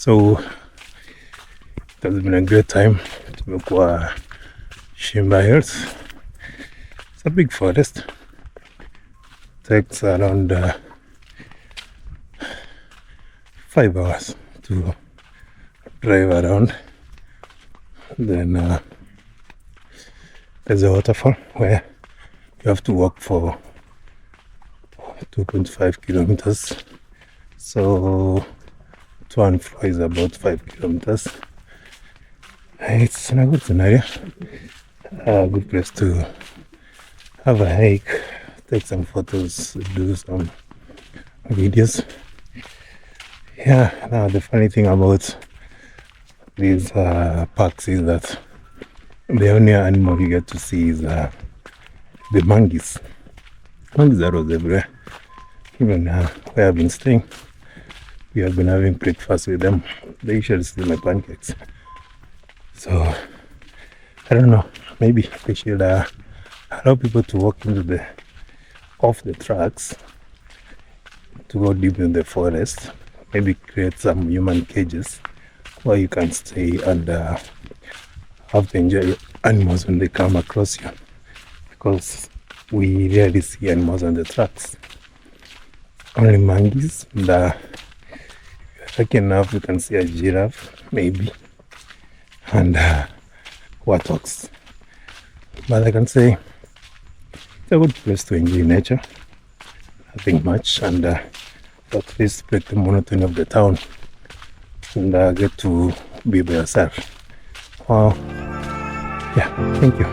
So it has been a great time to look at Shimba Hills. It's a big forest. Takes around 5 hours to drive around. Then there's a waterfall where you have to walk for 2.5 kilometers. So to and fro is about 5 kilometers. It's in a good scenario, a good place to have a hike, take some photos, do some videos. Yeah, now the funny thing about these parks is that the only animal you get to see is the monkeys. Monkeys are always everywhere. Even where I've been staying, we have been having breakfast with them. They usually steal my pancakes. So, I don't know, maybe they should allow people to walk into off the tracks to go deep in the forest. Maybe create some human cages where you can stay and have to enjoy animals when they come across you, because we rarely see animals on the tracks. Only monkeys, and lucky enough you can see a giraffe maybe, and warthogs. But I can say it's a good place to enjoy nature, nothing much, and at least break the monotony of the town and get to be by yourself. Yeah, thank you.